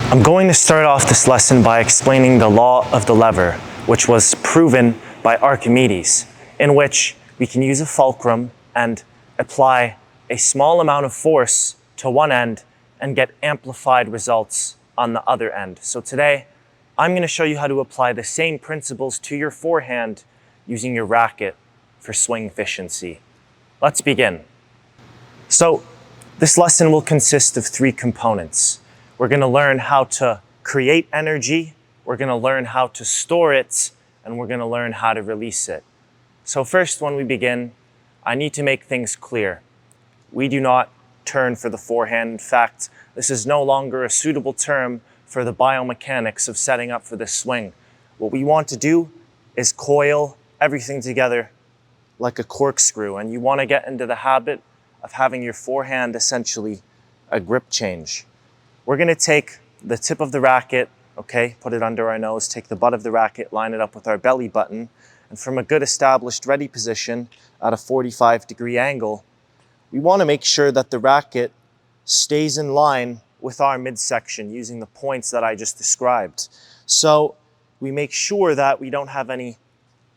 I'm going to start off this lesson by explaining the law of the lever, which was proven by Archimedes, in which we can use a fulcrum and apply a small amount of force to one end and get amplified results on the other end. So today, I'm going to show you how to apply the same principles to your forehand using your racket for swing efficiency. Let's begin. So this lesson will consist of 3 components. We're going to learn how to create energy, we're going to learn how to store it, and we're going to learn how to release it. So first, when we begin, I need to make things clear. We do not turn for the forehand. In fact, this is no longer a suitable term for the biomechanics of setting up for this swing. What we want to do is coil everything together like a corkscrew, and you want to get into the habit of having your forehand essentially a grip change. We're going to take the tip of the racket, okay, put it under our nose, take the butt of the racket, line it up with our belly button, and from a good established ready position at a 45-degree angle, we want to make sure that the racket stays in line with our midsection using the points that I just described. So we make sure that we don't have any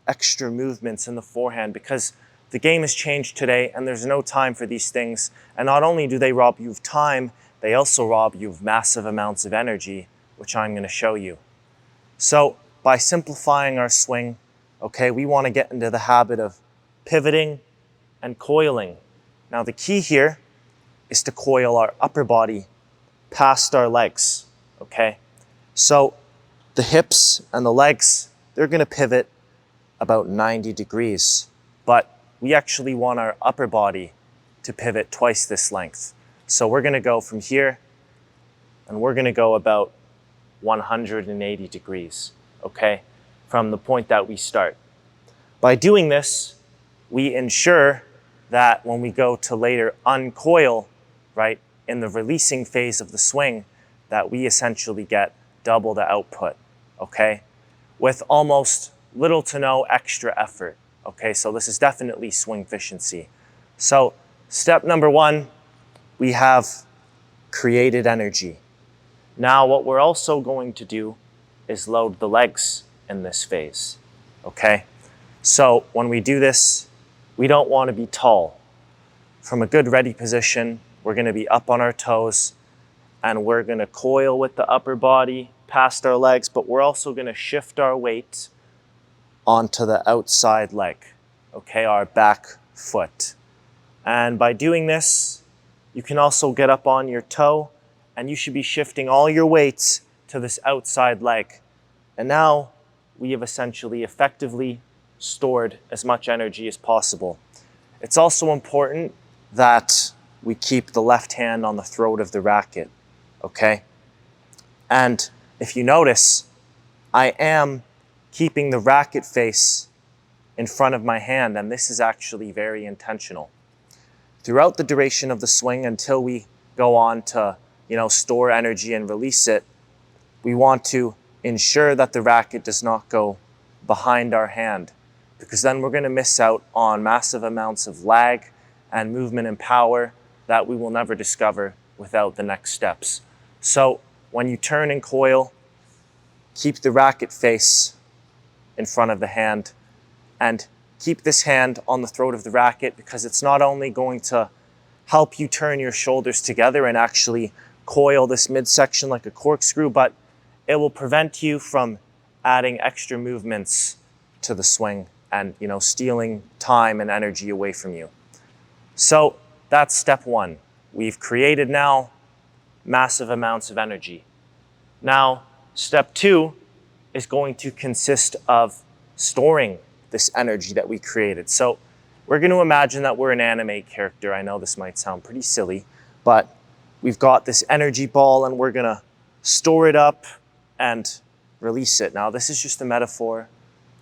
extra movements in the forehand, because the game has changed today and there's no time for these things. And not only do they rob you of time, they also rob you of massive amounts of energy, which I'm going to show you. So by simplifying our swing, okay, we want to get into the habit of pivoting and coiling. Now the key here is to coil our upper body past our legs, okay? So the hips and the legs, they're going to pivot about 90 degrees, but we actually want our upper body to pivot twice this length. So we're going to go from here and we're going to go about 180 degrees, okay, from the point that we start. By doing this, we ensure that when we go to later uncoil, right, in the releasing phase of the swing, that we essentially get double the output, okay, with almost little to no extra effort, okay? So this is definitely swing efficiency. So step number 1, we have created energy. Now what we're also going to do is load the legs in this phase, okay? So when we do this, we don't want to be tall. From a good ready position, we're going to be up on our toes and we're going to coil with the upper body past our legs, but we're also going to shift our weight onto the outside leg, okay, our back foot. And by doing this, you can also get up on your toe and you should be shifting all your weights to this outside leg. And now we have essentially effectively stored as much energy as possible. It's also important that we keep the left hand on the throat of the racket, okay? And if you notice, I am keeping the racket face in front of my hand, and this is actually very intentional. Throughout the duration of the swing until we go on to, store energy and release it, we want to ensure that the racket does not go behind our hand, because then we're going to miss out on massive amounts of lag and movement and power that we will never discover without the next steps. So when you turn and coil, keep the racket face in front of the hand and keep this hand on the throat of the racket, because it's not only going to help you turn your shoulders together and actually coil this midsection like a corkscrew, but it will prevent you from adding extra movements to the swing and, stealing time and energy away from you. So that's step 1. We've created now massive amounts of energy. Now, step 2 is going to consist of storing this energy that we created. So we're going to imagine that we're an anime character. I know this might sound pretty silly, but we've got this energy ball and we're going to store it up and release it. Now, this is just a metaphor,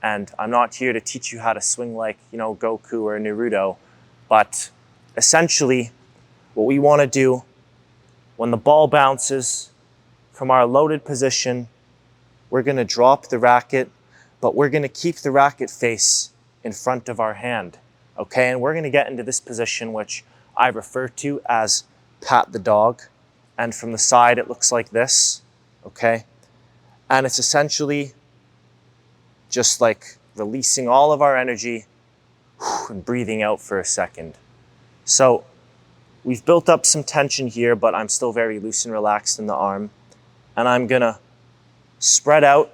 and I'm not here to teach you how to swing like, Goku or Naruto, but essentially what we want to do when the ball bounces from our loaded position, we're going to drop the racket, but we're going to keep the racket face in front of our hand, okay? And we're going to get into this position, which I refer to as pat the dog. And from the side, it looks like this, okay? And it's essentially just like releasing all of our energy and breathing out for a second. So we've built up some tension here, but I'm still very loose and relaxed in the arm. And I'm gonna spread out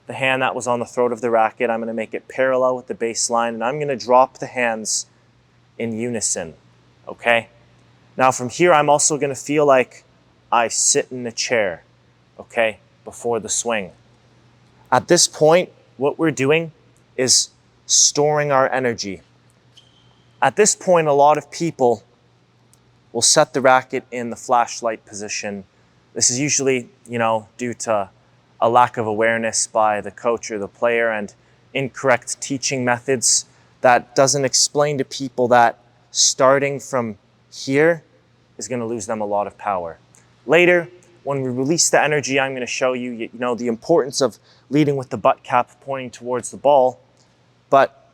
the hand that was on the throat of the racket. I'm gonna make it parallel with the baseline, and I'm gonna drop the hands in unison, okay? Now from here, I'm also gonna feel like I sit in a chair, okay, before the swing. At this point, what we're doing is storing our energy. At this point, a lot of people will set the racket in the flashlight position. This is usually, due to a lack of awareness by the coach or the player and incorrect teaching methods that doesn't explain to people that starting from here is going to lose them a lot of power. Later, when we release the energy, I'm going to show you, the importance of leading with the butt cap pointing towards the ball. But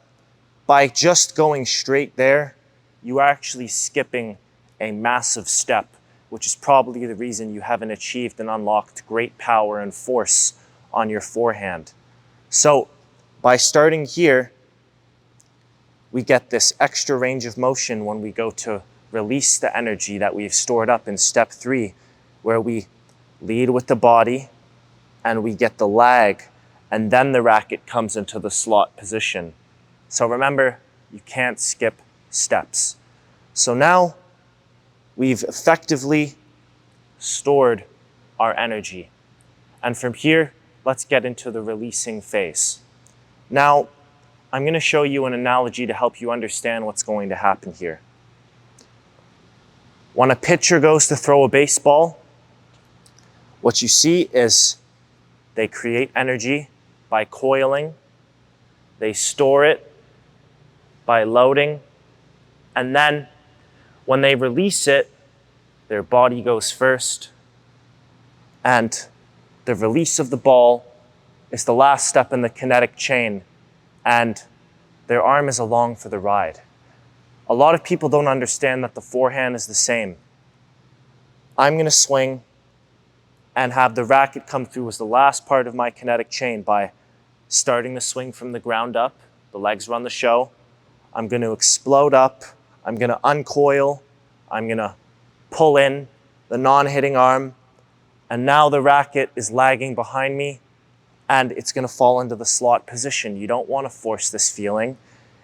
by just going straight there, you are actually skipping a massive step, which is probably the reason you haven't achieved and unlocked great power and force on your forehand. So by starting here, we get this extra range of motion when we go to release the energy that we've stored up in step 3, where we lead with the body and we get the lag, and then the racket comes into the slot position. So remember, you can't skip steps. So now we've effectively stored our energy. And from here, let's get into the releasing phase. Now, I'm going to show you an analogy to help you understand what's going to happen here. When a pitcher goes to throw a baseball, what you see is they create energy by coiling, they store it by loading, and then when they release it, their body goes first, and the release of the ball is the last step in the kinetic chain, and their arm is along for the ride. A lot of people don't understand that the forehand is the same. I'm going to swing and have the racket come through as the last part of my kinetic chain by starting the swing from the ground up. The legs run the show. I'm going to explode up. I'm going to uncoil. I'm going to pull in the non-hitting arm. And now the racket is lagging behind me and it's going to fall into the slot position. You don't want to force this feeling.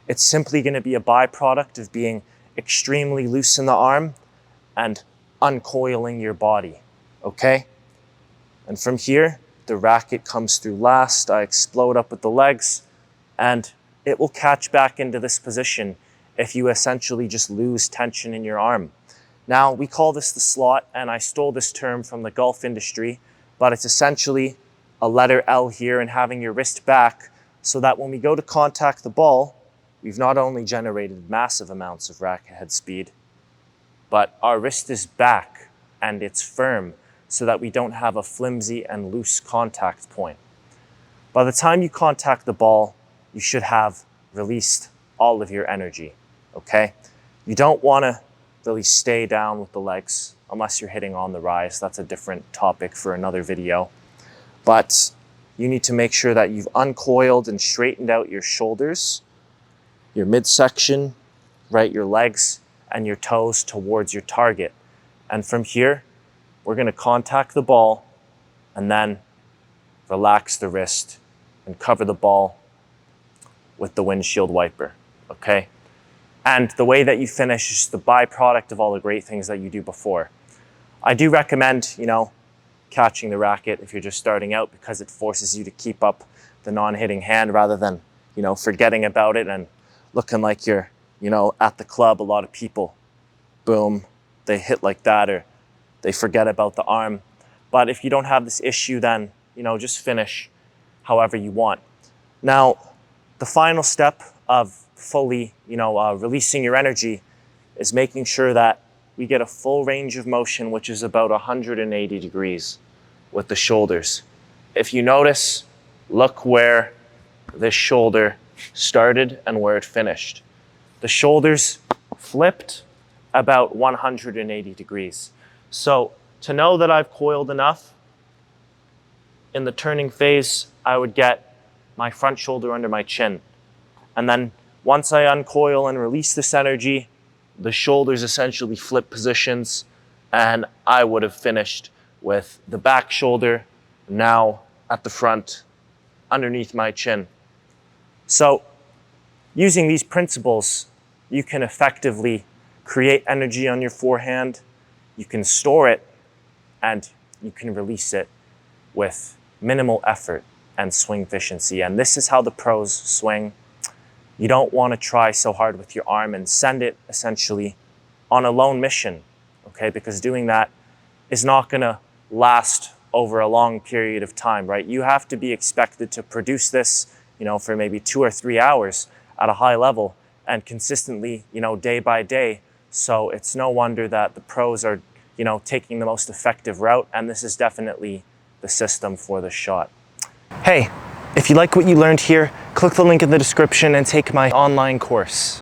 It's simply going to be a byproduct of being extremely loose in the arm and uncoiling your body, okay? And from here, the racket comes through last. I explode up with the legs, and it will catch back into this position if you essentially just lose tension in your arm. Now, we call this the slot, and I stole this term from the golf industry, but it's essentially a letter L here and having your wrist back so that when we go to contact the ball, we've not only generated massive amounts of racket head speed, but our wrist is back and it's firm so that we don't have a flimsy and loose contact point. By the time you contact the ball, you should have released all of your energy, okay? You don't want to really stay down with the legs unless you're hitting on the rise. That's a different topic for another video. But you need to make sure that you've uncoiled and straightened out your shoulders, your midsection, right, your legs, and your toes towards your target. And from here, we're going to contact the ball and then relax the wrist and cover the ball with the windshield wiper, okay? And the way that you finish is the byproduct of all the great things that you do before. I do recommend, catching the racket if you're just starting out because it forces you to keep up the non-hitting hand rather than, forgetting about it and looking like you're, at the club. A lot of people, boom, they hit like that or they forget about the arm. But if you don't have this issue, then, just finish however you want. Now, the final step of fully, releasing your energy is making sure that we get a full range of motion, which is about 180 degrees with the shoulders. If you notice, look where this shoulder started and where it finished. The shoulders flipped about 180 degrees. So to know that I've coiled enough, in the turning phase, I would get my front shoulder under my chin. And then once I uncoil and release this energy, the shoulders essentially flip positions, and I would have finished with the back shoulder now at the front underneath my chin. So using these principles, you can effectively create energy on your forehand, you can store it, and you can release it with minimal effort and swing efficiency. And this is how the pros swing. You don't want to try so hard with your arm and send it essentially on a lone mission, okay? Because doing that is not going to last over a long period of time, right? You have to be expected to produce this, for maybe 2 or 3 hours at a high level and consistently, day by day. So it's no wonder that the pros are, taking the most effective route, and this is definitely the system for the shot. Hey, if you like what you learned here, click the link in the description and take my online course.